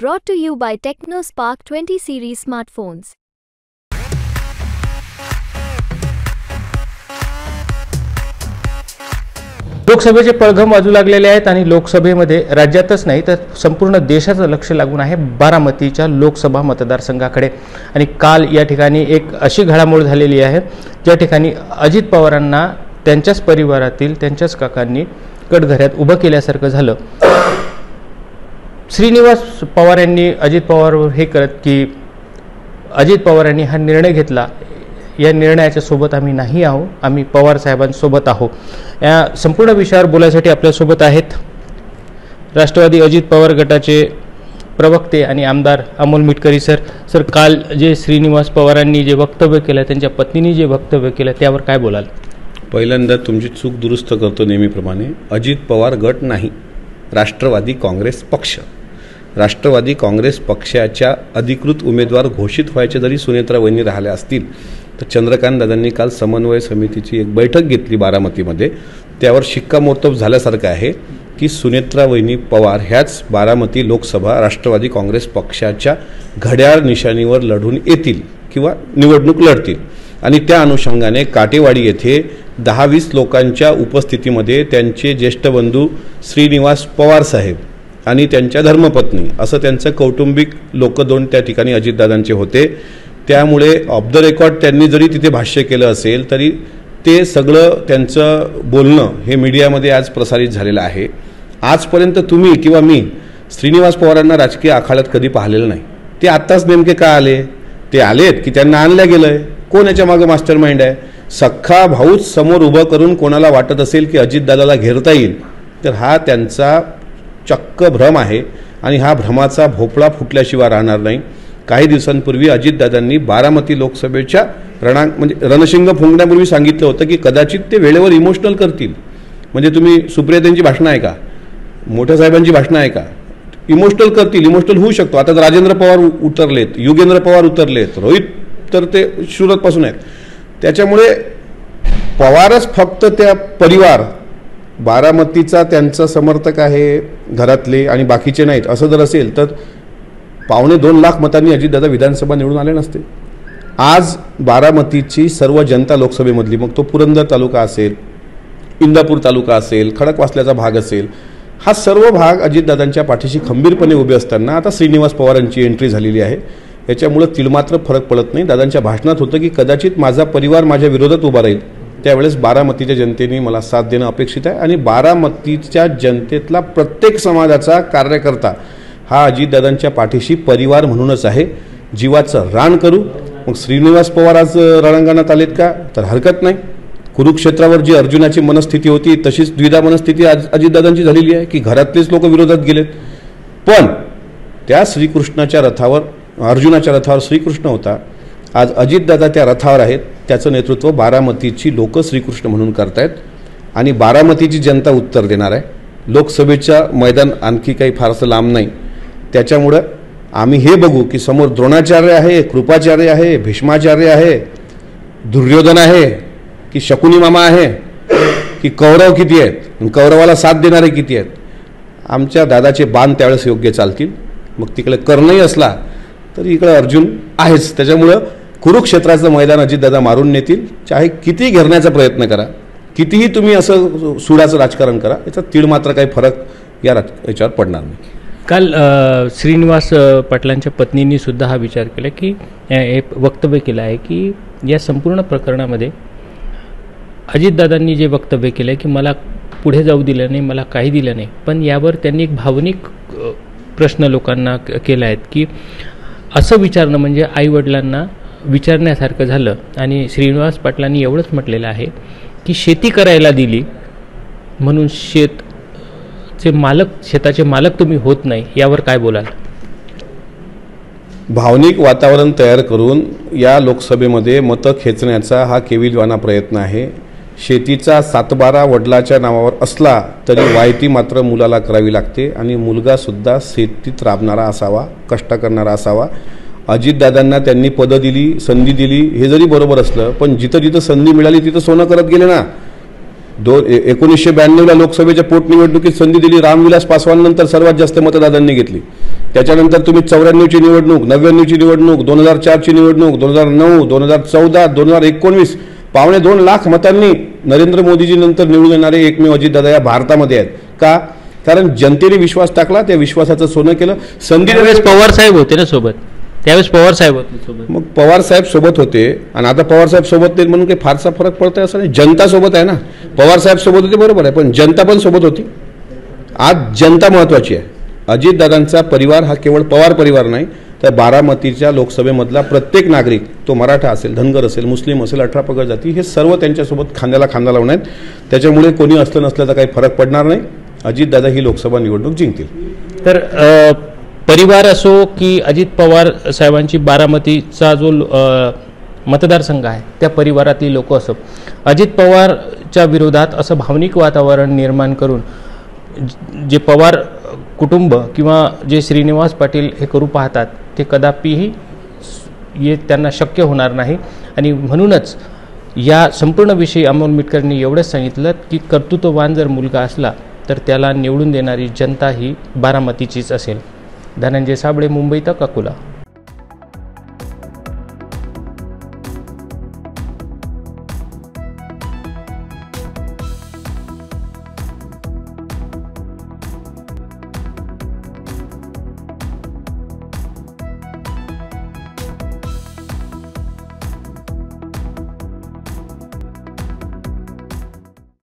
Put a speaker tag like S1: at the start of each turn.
S1: Brought to you by TechnoSpark 20 series smartphones.
S2: लोकसभेचे पडघम वाजू लागलेले आहेत आणि लोकसभेमध्ये राज्यातच नाही तर संपूर्ण देशाचं लक्ष लागून आहे बारामतीच्या लोकसभा मतदारसंघाकडे। आणि काल या ठिकाणी एक अशी घडामोड झालेली आहे ज्या ठिकाणी अजित पवारांना त्यांच्याच परिवारातील त्यांच्याच काकांनी कटघऱ्यात उभं केल्यासारखं झालं। श्रीनिवास पवार यांनी अजित पवारवर हे करत की अजित पवारांनी हा निर्णय घेतला, या निर्णयाच्या सोबत आम्ही नाही आहोत, आम्ही पवार साहेबांसोबत आहोत। या संपूर्ण विषयावर बोलायसाठी आपल्यासोबत आहेत राष्ट्रवादी अजित पवार गटाचे प्रवक्ते आणि आमदार अमोल मिटकरी सर, काल जे श्रीनिवास पवारांनी जे वक्तव्य केलं, त्यांच्या पत्नीने जे वक्तव्य केलं त्यावर काय बोलाल?
S3: पहिल्यांदा तुमची चूक दुरुस्त करतो नेहमीप्रमाणे। अजित पवार गट नाही, राष्ट्रवादी काँग्रेस पक्ष। राष्ट्रवादी काँग्रेस पक्षाच्या अधिकृत उमेदवार घोषित व्हायचे जरी सुनेत्रा वहिनी राहिल्या असतील तर चंद्रकांत दादांनी काल समन्वय समितीची एक बैठक घेतली बारामतीमध्ये, त्यावर शिक्कामोर्तब झाल्यासारखं आहे की सुनेत्रा वहिनी पवार ह्याच बारामती लोकसभा राष्ट्रवादी काँग्रेस पक्षाच्या घड्याळ निशाणीवर लढून येतील किंवा निवडणूक लढतील। आणि त्या अनुषंगाने काटेवाडी येथे 10-20 लोकांच्या उपस्थितीमध्ये त्यांचे ज्येष्ठ बंधू श्रीनिवास पवार साहेब आणि त्यांच्या धर्मपत्नी असं त्यांचं कौटुंबिक लोक दोन त्या ठिकाणी अजितदादांचे होते। त्यामुळे ऑफ द रेकॉर्ड त्यांनी जरी तिथे भाष्य केलं असेल तरी ते सगळं त्यांचं बोलणं हे मीडियामध्ये आज प्रसारित झालेलं आहे। आजपर्यंत तुम्ही किंवा मी श्रीनिवास पवारांना राजकीय आखाड्यात कधी पाहिलेलं नाही। ते आत्ताच नेमके का आले? ते आलेत की त्यांना आणलं गेलंय? कोण याच्या मागे मास्टर माइंड आहे? सख्खा भाऊच समोर उभं करून कोणाला वाटत असेल की अजितदादाला घेरता येईल तर हा त्यांचा चक्क भ्रम आहे आणि हा भ्रमाचा भोपळा फुटल्याशिवाय राहणार नाही। काही दिवसांपूर्वी अजितदादांनी बारामती लोकसभेच्या रणशिंग फुंकण्यापूर्वी सांगितलं होतं की कदाचित ते वेळेवर इमोशनल करतील। म्हणजे तुम्ही सुप्रियाताईंची भाषणं आहे का, मोठ्या साहेबांची भाषणं आहे का, इमोशनल करतील, इमोशनल होऊ शकतो। आता राजेंद्र पवार उतरलेत, युगेंद्र पवार उतरलेत, रोहित तर ते सुरतपासून आहेत। त्याच्यामुळे पवारच फक्त त्या परिवार बारामतीचा त्यांचा समर्थक आहे घरातले आणि बाकीचे नाहीत असं जर असेल तर 2.25 लाख मतांनी अजितदादा विधानसभा निवडून आले नसते। आज बारामतीची सर्व जनता लोकसभेमधली, मग तो पुरंदर तालुका असेल, इंदापूर तालुका असेल, खडकवासल्याचा भाग असेल, हा सर्व भाग अजितदादांच्या पाठीशी खंबीरपणे उभे असताना आता श्रीनिवास पवारांची एंट्री झालेली आहे। याच्यामुळे तिळमात्र फरक पडत नाही। दादांच्या भाषणात होतं की कदाचित माझा परिवार माझ्या विरोधात उभा राहील, त्यावेळेस बारामतीच्या जनतेने मला साथ देणं अपेक्षित आहे आणि बारामतीच्या जनतेतला प्रत्येक समाजाचा कार्यकर्ता हा अजितदादांच्या पाठीशी परिवार म्हणूनच आहे। जीवाचं रान करू। मग श्रीनिवास पवार आज रणांगणात आलेत का तर हरकत नाही। कुरुक्षेत्रावर जी अर्जुनाची मनस्थिती होती तशीच द्विधा मनस्थिती आज अजितदादांची झालेली आहे की घरातलेच लोक विरोधात गेलेत, पण त्या श्रीकृष्णाच्या रथावर, अर्जुनाच्या रथावर श्रीकृष्ण होता, आज अजितदादा त्या रथावर आहेत। त्याचं नेतृत्व बारामतीची लोक श्रीकृष्ण म्हणून करतायत आणि बारामतीची जनता उत्तर देणार आहे। लोकसभेच्या मैदान आणखी काही फारसं लांब नाही, त्याच्यामुळं आम्ही हे बघू की समोर द्रोणाचार्य आहे, कृपाचार्य आहे, भीष्माचार्य आहे, दुर्योधन आहे की शकुनी मामा आहे की कौरव किती आहेत, कौरवाला साथ देणारे किती आहेत। आमच्या दादाचे बाण त्यावेळेस योग्य चालतील। मग तिकडे कर्णही असला तरी इकडे अर्जुन आहेच। त्याच्यामुळं कुरुक्षेत्राचं मैदान अजितदादा मारून नेतील। चाहे किती घेरण्याचा प्रयत्न करा, कितीही तुम्ही असं सुडाचं राजकारण करा, याचा तीळ मात्र काही फरक याच्यावर पडणार नाही।
S2: काल श्रीनिवास पाटलांच्या पत्नींनी सुद्धा हा विचार केला की एक वक्तव्य केलं आहे की या संपूर्ण प्रकरणामध्ये अजितदादांनी जे वक्तव्य केलं आहे की मला पुढे जाऊ दिलं नाही, मला काही दिलं नाही, पण यावर त्यांनी एक भावनिक प्रश्न लोकांना केला आहेत की असं विचारणं म्हणजे आईवडिलांना विचारण्यासारखं झालं। आणि श्रीनिवास पाटलांनी एवढंच म्हटलेलं आहे की शेती करायला दिली म्हणून शेताचे मालक तुम्ही होत नाही, यावर काय बोलाल?
S3: भावनिक वातावरण तयार करून या लोकसभेमध्ये मतं खेचण्याचा हा केविलवाना प्रयत्न आहे। शेतीचा 7-12 वडिलाच्या नावावर असला तरी वायती मात्र मुलाला करावी लागते आणि मुलगा सुद्धा शेतीत राबणारा असावा, कष्ट करणारा असावा। अजितदादांना त्यांनी पदं दिली, संधी दिली, हे जरी बरोबर असलं पण जिथं जिथं संधी मिळाली तिथं सोनं करत गेले ना। 1992ला लोकसभेच्या पोटनिवडणुकीत संधी दिली, रामविलास पासवान नंतर सर्वात जास्त मतदारांनी घेतली. त्याच्यानंतर तुम्ही 94ची निवडणूक, 99ची निवडणूक, 2004ची निवडणूक, 2009, 2014, 2019 2.25 लाख मतांनी नरेंद्र मोदीजी नंतर निवडून येणारे एकमेव अजितदादा या भारतामध्ये आहेत. का? कारण जनतेने विश्वास टाकला, त्या विश्वासाचं सोनं केलं. संधी
S2: पवार साहेब होते ना सोबत, त्यावेळेस पवार साहेब होते सोबत.
S3: मग पवार साहेब सोबत होते आणि आता पवार साहेब सोबत नाही म्हणून काही फारसा फरक पडतोय असं नाही. जनता सोबत आहे ना. पवार साहेब सोबत होते बरोबर आहे, पण जनता पण सोबत होती. आज जनता महत्वाची आहे. अजितदादांचा परिवार हा केवळ पवार परिवार नाही, तर बारामतीच्या लोकसभेमधला प्रत्येक नागरिक, तो मराठा असेल, धनगर असेल, मुस्लिम असेल, 18 पगड जाती, हे सर्व त्यांच्यासोबत खांद्याला खांदा लावून आहेत. त्याच्यामुळे कोणी असलं नसल्याचा काही फरक पडणार नाही. अजितदादा ही लोकसभा निवडणूक जिंकतील.
S2: तर परिवार असो की अजित पवार साहेबांची बारामतीचा जो मतदारसंघ आहे त्या परिवारातली लोक असो, अजित पवारच्या विरोधात असं भावनिक वातावरण निर्माण करून जे पवार कुटुंब किंवा जे श्रीनिवास पाटील हे करू पाहतात ते कदापिही त्यांना शक्य होणार नाही. आणि म्हणूनच या संपूर्ण विषयी अमोल मिटकरनी एवढंच सांगितलं की कर्तृत्ववान जर मुलगा असला तर त्याला निवडून देणारी जनता ही बारामतीचीच असेल. धनंजय साबळे, मुंबई तक, अकोला.